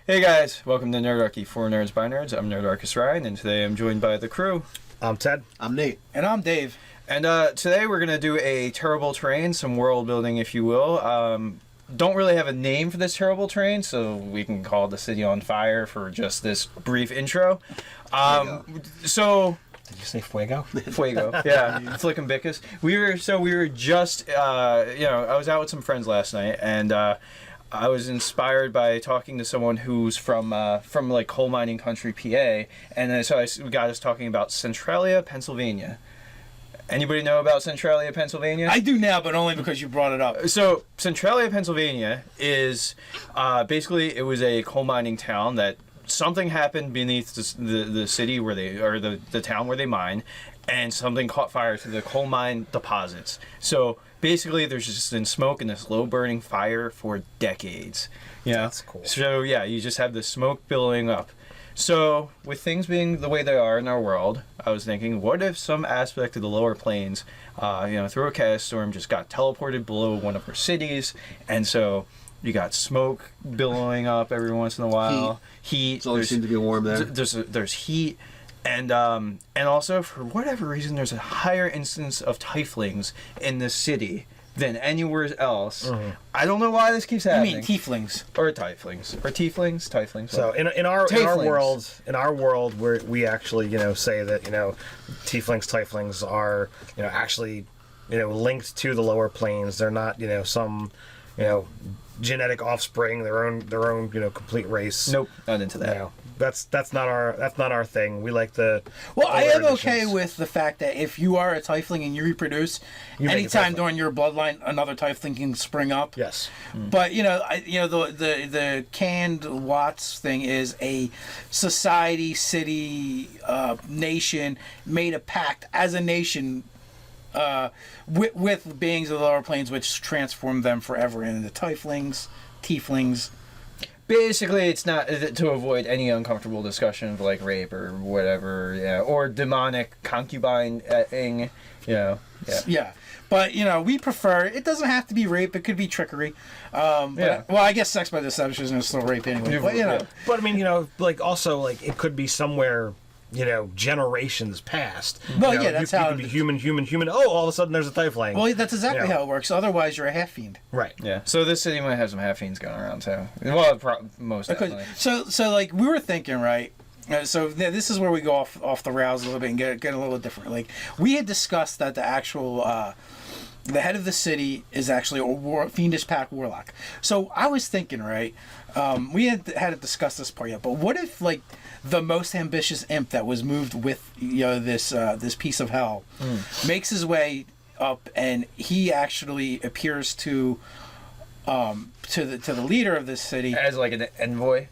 Hey guys, welcome to Nerdarchy for Nerds by Nerds. I'm Nerdarchus Ryan, and today I'm joined by the crew. I'm Ted. I'm Nate. And I'm Dave. And today we're going to do a terrible terrain, some world building if you will. Don't really have a name for this terrible terrain, so we can call the city on fire for just this brief intro. So... Did you say fuego? Fuego, yeah. Flickin' Bickus. We were just, I was out with some friends last night, and I was inspired by talking to someone who's from like coal mining country, PA, and then we got us talking about Centralia, Pennsylvania. Anybody know about Centralia, Pennsylvania? I do now, but only because you brought it up. So Centralia, Pennsylvania is basically, it was a coal mining town that something happened beneath the city where they, or the town where they mine, and something caught fire to the coal mine deposits. So basically, there's just been smoke and this low burning fire for decades. Yeah, that's cool. So yeah, you just have the smoke billowing up. So with things being the way they are in our world, I was thinking, what if some aspect of the lower plains, through a chaos storm, just got teleported below one of our cities, and so you got smoke billowing up every once in a while. Heat. It always seems to be warm there. There's heat. And also, for whatever reason, there's a higher instance of tieflings in this city than anywhere else. Mm-hmm. I don't know why this keeps happening. You mean tieflings. Or tieflings. Or tieflings. So in our world, where we actually, say that, tieflings are, actually, linked to the lower planes. They're not, some, genetic offspring, their own, complete race. Nope, not into that. That's not our thing. We like the. Well, I am okay with the fact that if you are a tiefling and you reproduce, anytime during your bloodline, another tiefling can spring up. Yes. But the canned Watts thing is a society, city, nation made a pact as a nation. With beings of the lower planes, which transform them forever into tieflings. Basically, it's not to avoid any uncomfortable discussion of like rape or whatever, or demonic concubine-ing, Yeah. But, we prefer, it doesn't have to be rape, it could be trickery. Well, I guess sex by deception is still rape anyway. But, But, I mean, also, it could be somewhere, generations past. Well, that's how... You could be human. Oh, all of a sudden there's a tiefling. Well, that's exactly how it works. Otherwise, you're a half-fiend. Right. Yeah. So this city might have some half-fiends going around, too. Well, most definitely. So, like, we were thinking, right? So this is where we go off the rails a little bit and get a little different. Like, we had discussed that the actual... the head of the city is actually a fiendish pack warlock. So I was thinking, right? We hadn't discussed this part yet, but what if like the most ambitious imp that was moved with this piece of hell makes his way up, and he actually appears to the leader of this city as like an envoy.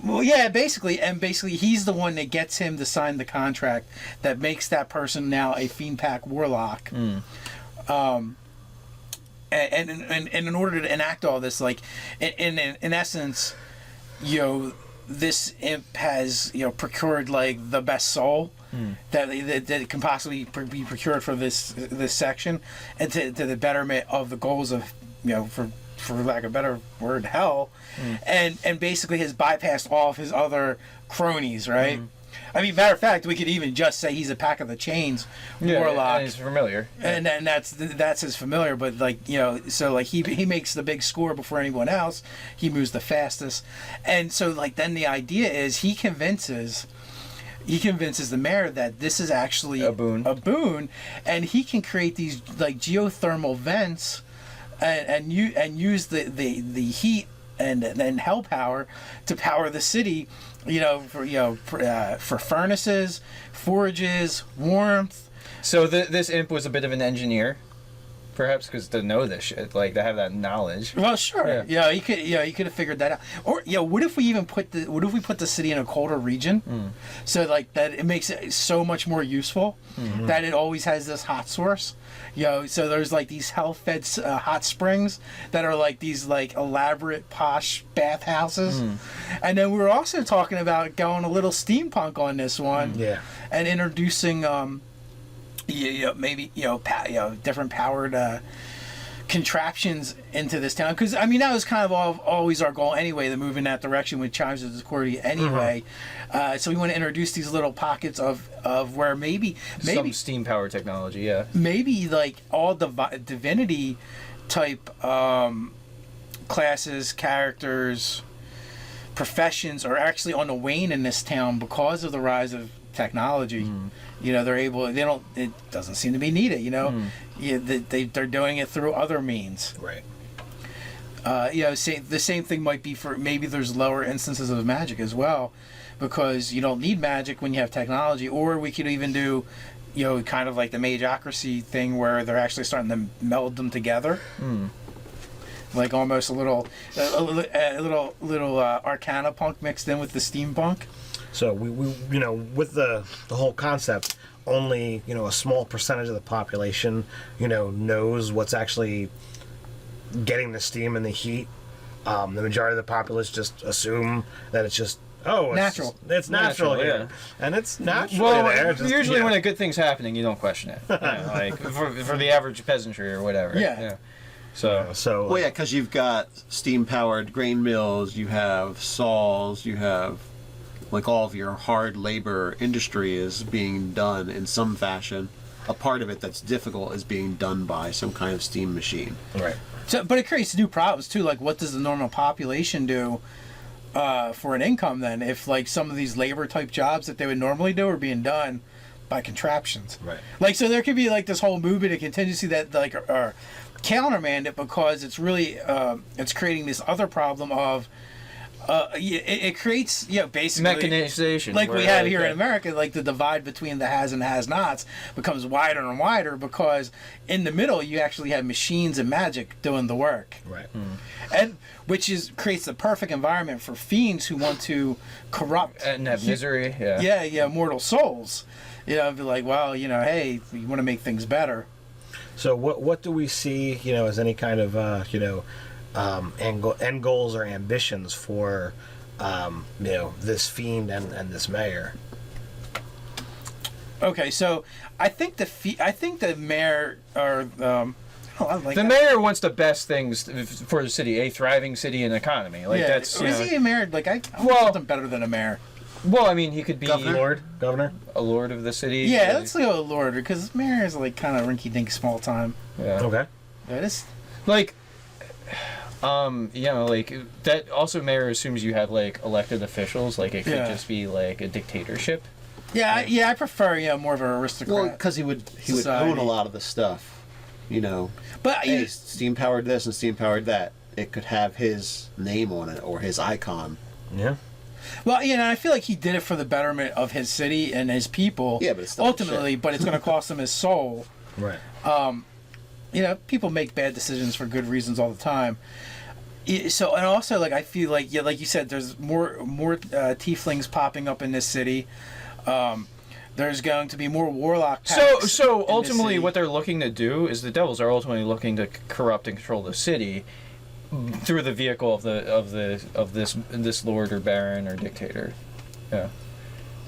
Well, yeah, basically he's the one that gets him to sign the contract that makes that person now a fiend pack warlock. And in order to enact all this, like in essence, this imp has procured like the best soul that can possibly be procured for this section, and to the betterment of the goals of for lack of a better word, hell, and basically has bypassed all of his other cronies, right? I mean, matter of fact, we could even just say he's a Pack of the Chains warlock. And he's familiar. And that's his familiar, but so like he makes the big score before anyone else. He moves the fastest. And so like then the idea is he convinces the mayor that this is actually a boon, and he can create these like geothermal vents and use the heat and hell power to power the city, for furnaces, forages, warmth. So this imp was a bit of an engineer, perhaps, because to know this shit, like to have that knowledge. Well, sure. Yeah, he could have figured that out. Or what if we put the city in a colder region, so like that it makes it so much more useful that it always has this hot source. So there's like these hell-fed hot springs that are like these like elaborate posh bathhouses, and then we were also talking about going a little steampunk on this one, and introducing maybe different powered contraptions into this town, because I mean that was kind of always our goal anyway, to move in that direction with Chimes of Discordia anyway. So we want to introduce these little pockets of where maybe some steam power technology, yeah, maybe like all divinity type classes, characters, professions are actually on the wane in this town because of the rise of technology. You know, it doesn't seem to be needed, you know. They're doing it through other means. Right. You know, the same thing might be for, maybe there's lower instances of magic as well, because you don't need magic when you have technology. Or we could even do, you know, kind of like the magocracy thing where they're actually starting to meld them together. Like almost a little Arcana punk mixed in with the steampunk. So we you know, with the whole concept, only, you know, a small percentage of the population, you know, knows what's actually getting the steam and the heat. The majority of the populace just assume that it's just natural. It's natural here, yeah. And it's naturally there. Just, usually when a good thing's happening, you don't question it. You know, like for the average peasantry or whatever. Yeah. So Well, yeah, because you've got steam-powered grain mills, you have saws, you have, like, all of your hard labor industry is being done in some fashion. A part of it that's difficult is being done by some kind of steam machine. right. So, but it creates new problems too. Like, what does the normal population do for an income then? If like some of these labor type jobs that they would normally do are being done by contraptions, Right. Like, so there could be like this whole movement of contingency that like are countermand it, because it's really it's creating this other problem of it creates, you know, basically mechanization, like we have here in America. Like the divide between the has and has-nots becomes wider and wider, because in the middle you actually have machines and magic doing the work, Right. and which creates the perfect environment for fiends who want to corrupt and have misery. mortal souls. You know, be like, well, you know, hey, you want to make things better. So what do we see, you know, as any kind of you know, end goals or ambitions for you know, this fiend and this mayor? Okay, so I think the mayor or The mayor wants the best things for the city, a thriving city and economy. Like that's. Is he a mayor? Like I want something better than a mayor. Well, I mean, he could be Governor, a lord of the city. Yeah, let's go with lord, because mayor is like kind of rinky-dink small time. Yeah. Okay. That is Like, you know, like that. Also, mayor assumes you have like elected officials. Like it could just be like a dictatorship. I prefer more of an aristocrat. Well, because he would society. own a lot of the stuff, you know. But Hey, steam powered this and steam powered that. It could have his name on it or his icon. Yeah. well, and I feel like he did it for the betterment of his city and his people. Yeah, but it's still ultimately, shit. but it's going to cost him his soul. Right. You know, people make bad decisions for good reasons all the time. So, and also, like, I feel like, like you said, there's more tieflings popping up in this city. There's going to be more warlock packs So in ultimately, this what they're looking to do is the devils are ultimately looking to corrupt and control the city through the vehicle of this lord or baron or dictator. Yeah.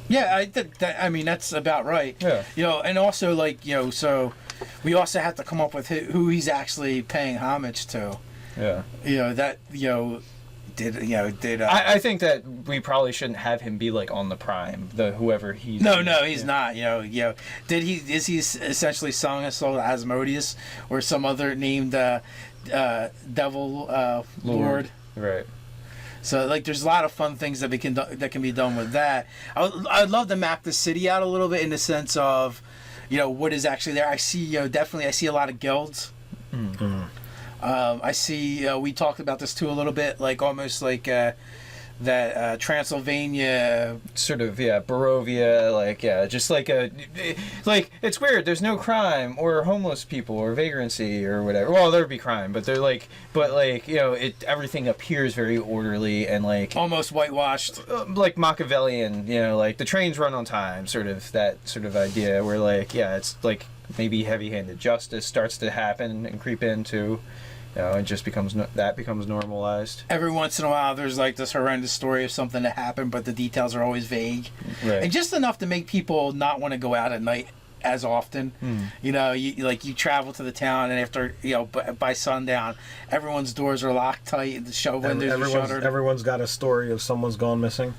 Yeah, I mean that's about right. Yeah. You know, and also like so we also have to come up with who he's actually paying homage to. Yeah. You know that did. I think that we probably shouldn't have him be like on the prime, whoever he's. No, he's not. Is he essentially selling his soul to Asmodeus or some other named devil lord? Right. So like, there's a lot of fun things that can be done with that. I'd love to map the city out a little bit in the sense of, what is actually there. I see, definitely I see a lot of guilds. Mm-hmm. I see. We talked about this too a little bit, like almost like that Transylvania sort of, Barovia, just like it's weird. There's no crime or homeless people or vagrancy or whatever. Well, there'd be crime, but everything appears very orderly and like almost whitewashed, like Machiavellian. Like the trains run on time, sort of that sort of idea where it's like maybe heavy-handed justice starts to happen and creep into. It just becomes normalized. Every once in a while, there's like this horrendous story of something that happened, but the details are always vague, right. And just enough to make people not want to go out at night as often. You know, you travel to the town, and after by sundown, everyone's doors are locked tight. The show windows are shuttered. Everyone's got a story of someone's gone missing.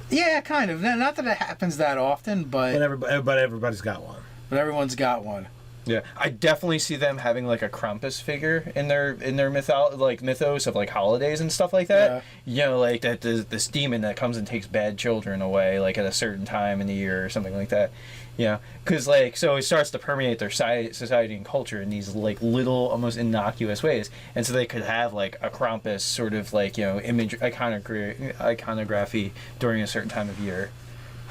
Yeah, kind of. Not that it happens that often, but everybody's got one. But everyone's got one. Yeah, I definitely see them having like a Krampus figure in their mythos of like holidays and stuff like that. Yeah. You know, like that this demon that comes and takes bad children away, like at a certain time in the year or something like that. Yeah, because like so it starts to permeate their society and culture in these like little, almost innocuous ways, and so they could have like a Krampus sort of like image iconography during a certain time of year.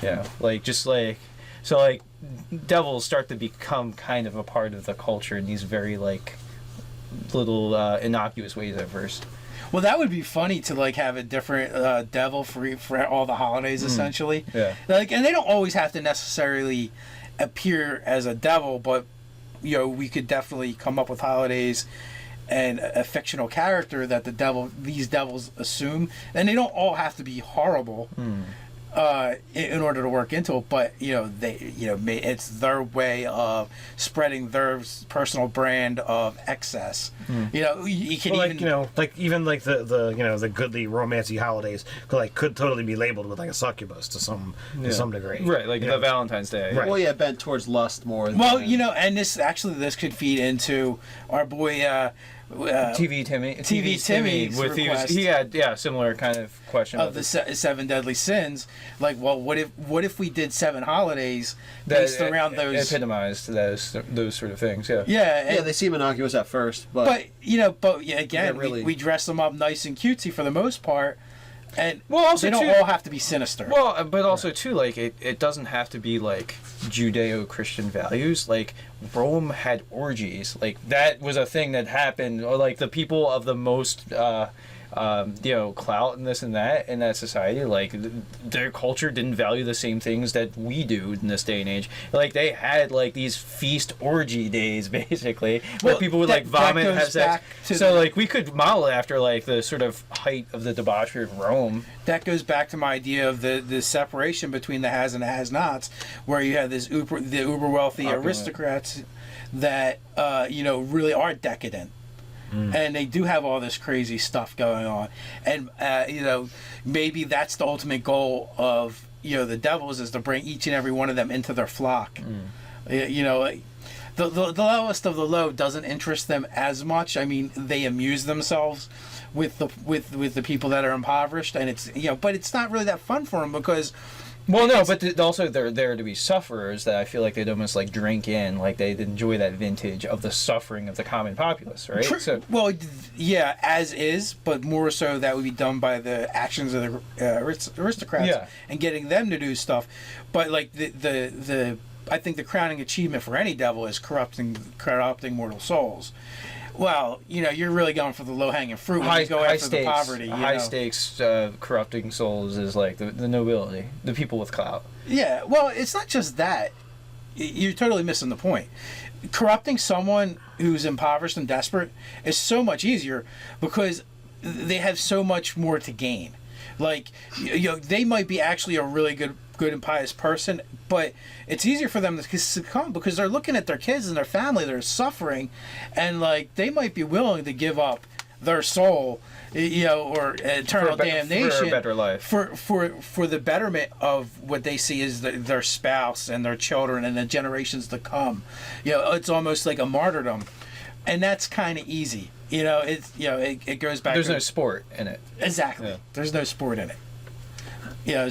Yeah, like just like. So, like, devils start to become kind of a part of the culture in these very, like, little innocuous ways at first. Well, that would be funny to, like, have a different devil for all the holidays, essentially. Yeah. Like, and they don't always have to necessarily appear as a devil, but, we could definitely come up with holidays and a fictional character that these devils assume. And they don't all have to be horrible. In order to work into it, but it's their way of spreading their personal brand of excess. You can even the goodly romancy holidays could totally be labeled with like a succubus to some degree, right? Like the Valentine's Day, right? Well, yeah, bent towards lust more. Well, and this could feed into our boy. TV Timmy with he had similar kind of question of the seven deadly sins. Like, well, what if we did 7 holidays based around those epitomized those sort of things? Yeah, yeah. They seem innocuous at first, but again, really... we dress them up nice and cutesy for the most part. And also they don't all have to be sinister. Well, but also too, like it doesn't have to be like Judeo-Christian values. Like Rome had orgies. Like that was a thing that happened. Or like the people of the most clout and this and that in that society, like their culture didn't value the same things that we do in this day and age. Like they had like these feast orgy days basically where people would like vomit and have sex. So like we could model it after like the sort of height of the debauchery of Rome. That goes back to my idea of the separation between the has and the has-nots, where you have the uber wealthy aristocrats that really are decadent. And they do have all this crazy stuff going on, and maybe that's the ultimate goal of the devils, is to bring each and every one of them into their flock. The lowest of the low doesn't interest them as much. I mean, they amuse themselves with the people that are impoverished, and it's but it's not really that fun for them because. Well, no, but also they're there to be sufferers that I feel like they'd almost like drink in, like they'd enjoy that vintage of the suffering of the common populace, right? So, well, yeah, as is, but more so that would be done by the actions of the aristocrats and getting them to do stuff. But like the I think the crowning achievement for any devil is corrupting mortal souls. Well, you're really going for the low-hanging fruit when you go after stakes, the poverty. High stakes corrupting souls is like the nobility, the people with clout. Yeah, well, it's not just that. You're totally missing the point. Corrupting someone who's impoverished and desperate is so much easier because they have so much more to gain. Like, they might be actually a really good and pious person, but it's easier for them to succumb because they're looking at their kids and their family that are suffering, and like they might be willing to give up their soul, or eternal damnation for a better life, for the betterment of what they see as their spouse and their children and the generations to come. It's almost like a martyrdom, and that's kind of easy. It goes back. There's no sport in it. Exactly. Yeah. There's no sport in it.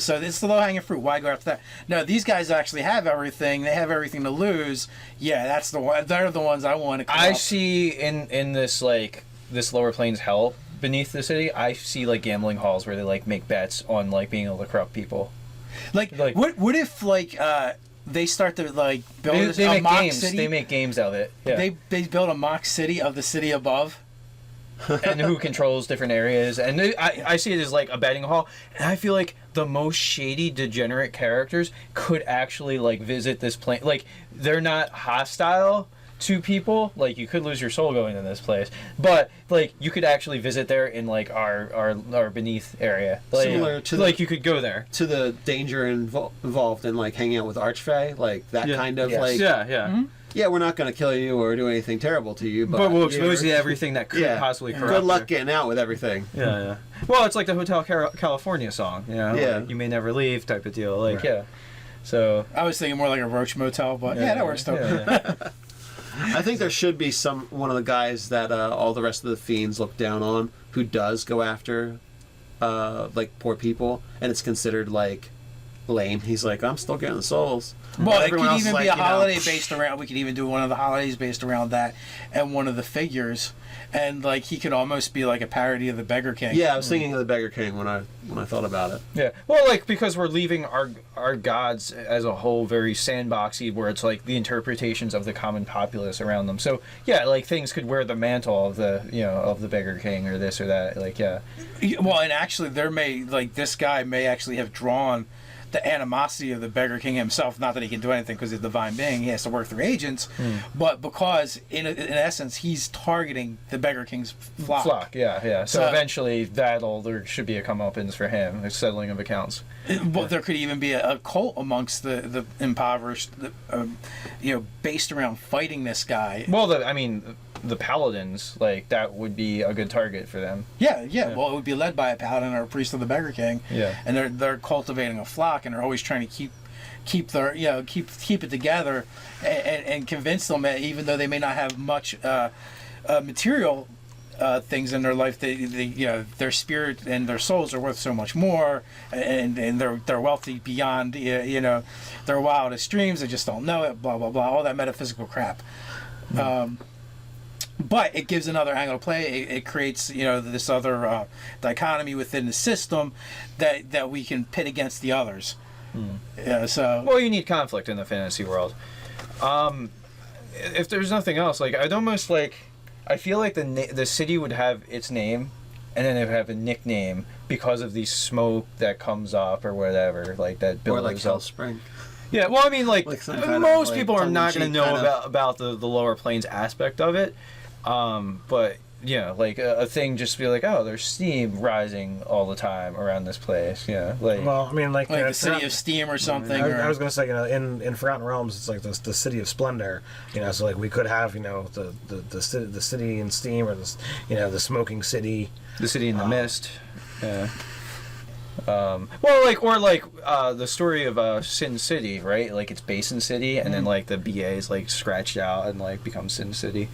So it's the low-hanging fruit. Why go after that? No, these guys actually have everything. They have everything to lose. Yeah, that's the one. They're the ones I want to. I see in this like this lower plains hell beneath the city. I see like gambling halls where they like make bets on like being able to corrupt people. Like what if like they start to like build a mock games. city? They make games out of it. Yeah. They build a mock city of the city above. And who controls different areas, and I see it as like a betting hall, and I feel like the most shady, degenerate characters could actually like visit this plane. Like they're not hostile to people. Like, you could lose your soul going in this place, but like you could actually visit there in like our beneath area. Like, Similar to like you could go there. To the danger involved in like hanging out with archfey, like that kind of like Yeah. yeah, we're not going to kill you or do anything terrible to you, but But we'll expose you to everything that could possibly corrupt good luck you. getting out with everything. Yeah. Well, it's like the Hotel California song, Yeah. like, you may never leave type of deal. Like, Right. yeah. So I was thinking more like a Roach Motel, but yeah, that works too. Yeah. I think there should be one of the guys that all the rest of the fiends look down on who does go after like poor people, and it's considered like lame. He's like, I'm still getting the souls. Well, it Everyone could else is even like, be a you know, holiday based around. We could even do one of the holidays based around that, and one of the figures, and like he could almost be like a parody of the Beggar King. Yeah, I was thinking of the Beggar King when I thought about it. Yeah. Well, like, because we're leaving our gods as a whole very sandboxy, where it's like the interpretations of the common populace around them. So yeah, like things could wear the mantle of the of the Beggar King or this or that. Like, yeah. Well, and actually, this guy may actually have drawn the animosity of the Beggar King himself. Not that he can do anything because he's a divine being; he has to work through agents. But because, in essence, he's targeting the Beggar King's flock. Yeah. So eventually, there should be a comeuppance for him, a settling of accounts. But there could even be a cult amongst the impoverished, based around fighting this guy. Well, the paladins, like, that would be a good target for them. Yeah. Well, it would be led by a paladin or a priest of the Beggar King. Yeah. And they're cultivating a flock, and they're always trying to keep it together, and convince them that even though they may not have much material things in their life, their spirit and their souls are worth so much more, and they're wealthy beyond their wildest dreams. They just don't know it. Blah blah blah. All that metaphysical crap. But it gives another angle to play. It creates, this other dichotomy within the system that we can pit against the others. Yeah. So. Well, you need conflict in the fantasy world. If there's nothing else, like, I'd almost like, I feel like the city would have its name, and then it would have a nickname because of the smoke that comes up or whatever, like that. Or like builds up. Hellspring. Yeah, well, I mean, like some kind of, most like, people are not going to know tongue-in-cheek about the lower planes aspect of it, but yeah, like a thing just to be like, oh, there's steam rising all the time around this place. Yeah, like, Well, I mean, like the City of Steam or something. I was going to say, in Forgotten Realms, it's like the City of Splendor. So like we could have, the city in Steam, or the smoking city. the city in the mist. Yeah. Well, like, or like the story of Sin City, right? Like, it's Basin City, and then like the BA is like scratched out and like becomes Sin City.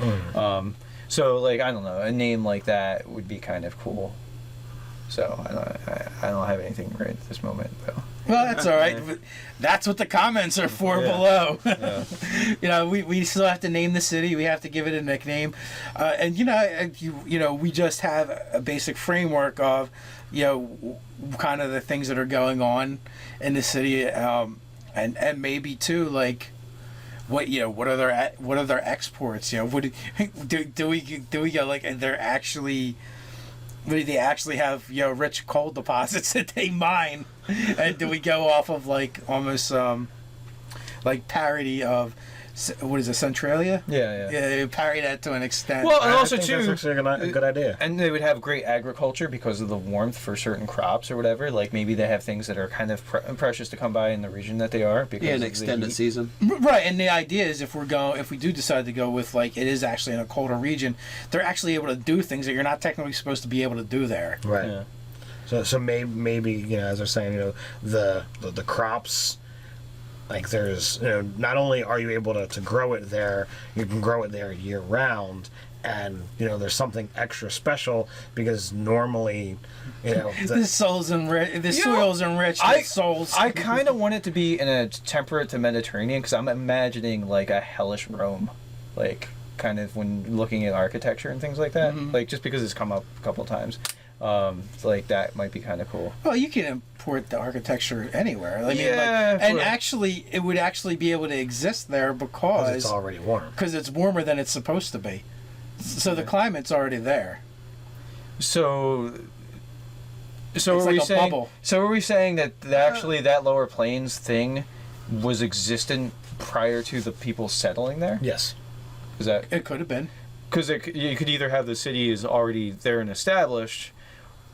So like, I don't know, a name like that would be kind of cool. So I don't have anything right at this moment, though. Well, that's all right. That's what the comments are for below. Yeah. We still have to name the city. We have to give it a nickname, and we just have a basic framework of kind of the things that are going on in the city, and maybe too, like, what are their exports? What do we get, like, they're actually. Do they actually have rich coal deposits that they mine, and do we go off of like almost like parody of what is it, Centralia? Yeah, parody that to an extent. Well, and I also think too, that's actually a good idea. and they would have great agriculture because of the warmth for certain crops or whatever. Like, maybe they have things that are kind of precious to come by in the region that they are because Yeah, of an the extended heat. season. Right, and the idea is if we do decide to go with, like, it is actually in a colder region, they're actually able to do things that you're not technically supposed to be able to do there. Right. Yeah. So maybe as they're saying, the crops, like, there's not only are you able to grow it there, you can grow it there year round, and there's something extra special because normally The soil's enriched with souls. I kind of want it to be in a temperate to Mediterranean because I'm imagining like a hellish Rome, like, kind of when looking at architecture and things like that. Like, just because it's come up a couple times. Like, that might be kind of cool. Well, you can import the architecture anywhere. I mean, Yeah, and but- actually, it would actually be able to exist there because it's already warm. it's warmer than it's supposed to be. So the climate's already there. So It's are like we a saying? bubble. So are we saying that actually that lower plains thing was existent prior to the people settling there? Yes. Is that It could have been. because you could either have the city is already there and established,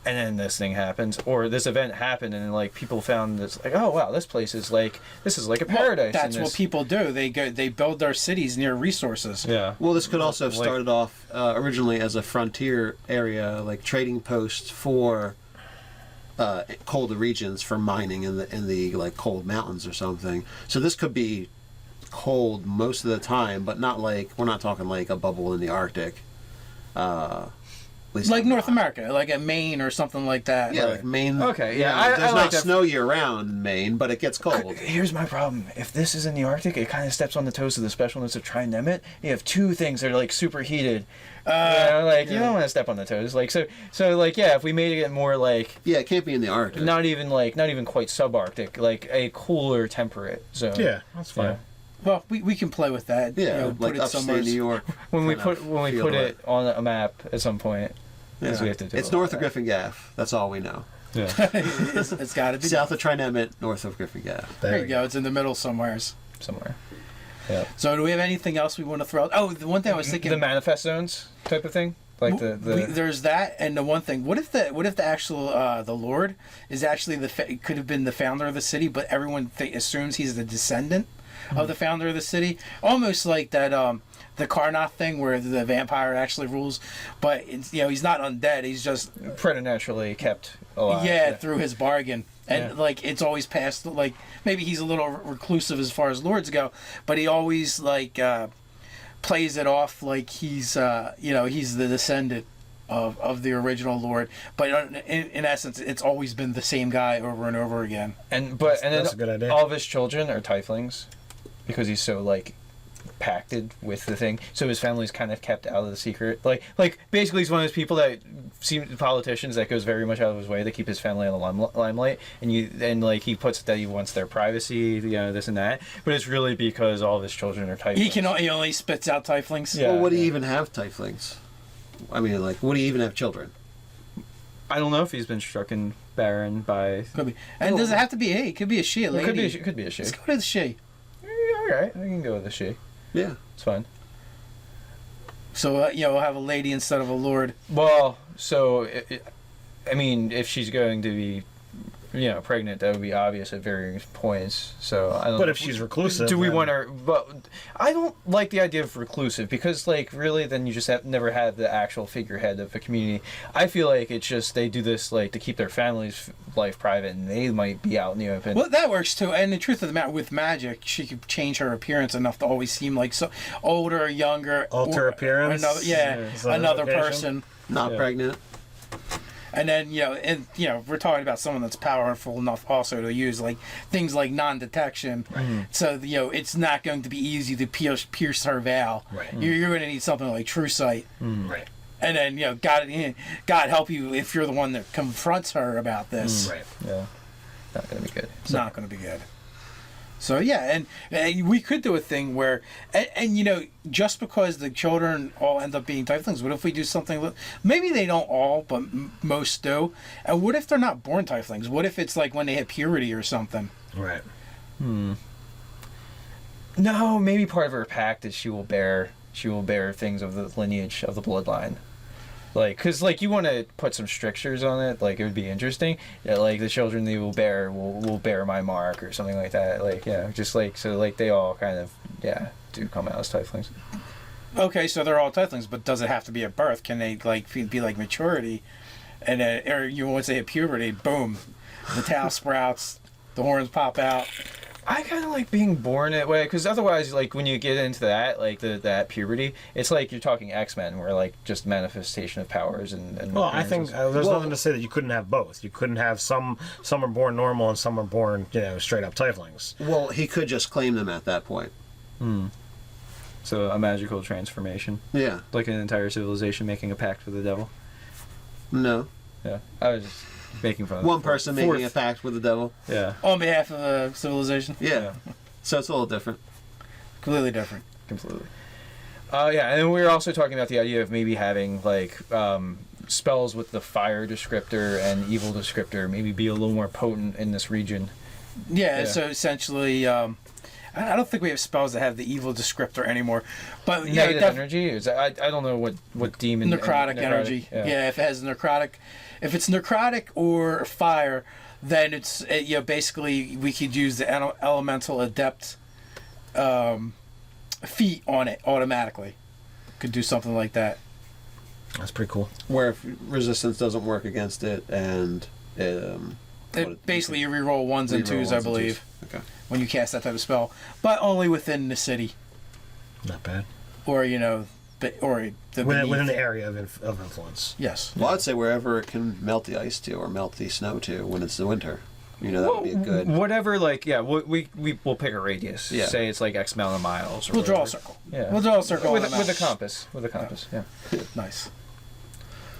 and then this thing happens, or this event happened, and like people found this like, oh wow, this place is like a paradise. That's and what this- people do. They build their cities near resources. Yeah. Well, this could also have Like- started off originally as a frontier area, like trading post for colder regions for mining in the like cold mountains or something. So this could be cold most of the time, but not like we're not talking like a bubble in the Arctic. At least Like I'm North not. America, like at Maine or something like that. Yeah, like Maine. Okay, you yeah, know, I there's like not that. snow year round in Maine, but it gets cold. Here's my problem. If this is in the Arctic, it kind of steps on the toes of the specialness of Trinemit. You have two things that are like super heated. You don't want to step on the toes. Like so like yeah, if we made it more like Yeah, it can't be in the Arctic. not even quite subarctic, like a cooler temperate zone. Yeah, that's fine. Yeah. Well, we can play with that. Yeah, you know, like put it upstate somewhere. New York. When we kind put of it feel on a map at some point, Yeah. 'cause we have to do It's it north like of Griffin Gap. That's all we know. Yeah. It's got to be. South of Trinemit, north of Griffin Gap. There you go. It's in the middle somewhere. Somewhere. Yeah. So, do we have anything else we want to throw out? Oh, the one thing I was thinking. The manifest zones type of thing, like There's that, and the one thing. What if the actual the Lord is actually could have been the founder of the city, but everyone assumes he's the descendant of the founder of the city, almost like that the Karnoth thing where the vampire actually rules, but it's, he's not undead. He's just preternaturally kept alive. through his bargain. And Yeah. like it's always past, like maybe he's a little reclusive as far as lords go, but he always like plays it off like he's he's the descendant of the original lord. But in essence, it's always been the same guy over and over again. And That's then a good idea. all of his children are tieflings, because he's so like pacted with the thing. So his family's kind of kept out of the secret. Like basically he's one of those people that politicians that goes very much out of his way to keep his family on the limelight. And like he puts that he wants their privacy, this and that. But it's really because all of his children are tieflings. He only spits out tieflings. Yeah. Well, would he even have tieflings? I mean, like, would he even have children? I don't know if he's been strucken barren by. Could be. And does it have to be a? It could be a she. A lady. It could be a she. Let's go to the she. All right, I can go with a she. Yeah. It's fine. So we'll have a lady instead of a lord. Well, so I mean, if she's going to be, pregnant, that would be obvious at various points. So I don't. But know. if she's reclusive, do we then- want her? But I don't like the idea of reclusive because, like, really, then you just never had the actual figurehead of a community. I feel like it's just they do this like to keep their family's life private, and they might be out in the open. Well, that works too. And the truth of the matter, with magic, she could change her appearance enough to always seem like so older, younger, Alter appearance? Another, Is that another an application? person. Not Yeah. pregnant. And then we're talking about someone that's powerful enough also to use like things like non-detection. So it's not going to be easy to pierce her veil. Right. You're going to need something like true sight. Right. And then God help you if you're the one that confronts her about this. Right. Yeah, not gonna be good. It's not going to be good. So yeah, and we could do a thing where, and just because the children all end up being tieflings, what if we do something? Maybe they don't all, but most do. And what if they're not born tieflings? What if it's like when they hit puberty or something? Right. No, maybe part of her pact is she will bear things of the lineage of the bloodline. Like, cause like you want to put some strictures on it, like it would be interesting. Yeah, like the children they will bear will bear my mark or something like that. Like just like so like they all kind of do come out as tieflings. Okay, so they're all tieflings, but does it have to be at birth? Can they like be like maturity, and or you want to say at puberty? Boom, the tail sprouts, the horns pop out. I kind of like being born that way because otherwise, like when you get into that, like that puberty, it's like you're talking X-Men, where like just manifestation of powers and. Well, I think appearances. there's nothing to say that you couldn't have both. You couldn't have some are born normal and some are born, straight up tieflings. Well, he could just claim them at that point. So a magical transformation, Yeah. like an entire civilization making a pact with the devil. No. Yeah, I was just making fun. of One person making a fourth. pact with the devil. Yeah, On behalf of a civilization, Yeah. So it's a little different. completely different. completely. Yeah, and we were also talking about the idea of maybe having like spells with the fire descriptor and evil descriptor maybe be a little more potent in this region. Yeah, Yeah. so essentially, I don't think we have spells that have the evil descriptor anymore. But Negative energy? I don't know what demon... Necrotic energy. Yeah, if it has necrotic... If it's necrotic or fire, then it's basically we could use the elemental adept feat on it automatically. Could do something like that. That's pretty cool. Where if resistance doesn't work against it, and basically you reroll ones and twos, I believe. Okay. When you cast that type of spell, but only within the city. Not bad. Or within the area of influence. Yes. Well, I'd say wherever it can melt the ice to or melt the snow to when it's the winter. That would be a good... Whatever, we'll pick a radius. Yeah. Say it's like X amount of miles. Or We'll whatever. draw a circle. Yeah. We'll draw a circle with on a a map. compass. With a compass. Yeah. Nice.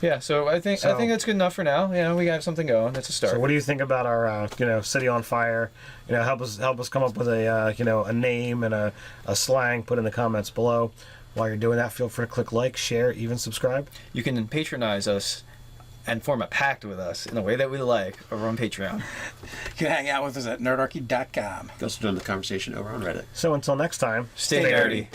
Yeah. So I think that's good enough for now. We got something going. That's a start. So what do you think about our city on fire? Help us come up with a name and a slang. Put in the comments below. While you're doing that, feel free to click like, share, even subscribe. You can patronize us and form a pact with us in a way that we like over on Patreon. You can hang out with us at nerdarchy.com. You can also join the conversation over on Reddit. So until next time, Stay nerdy.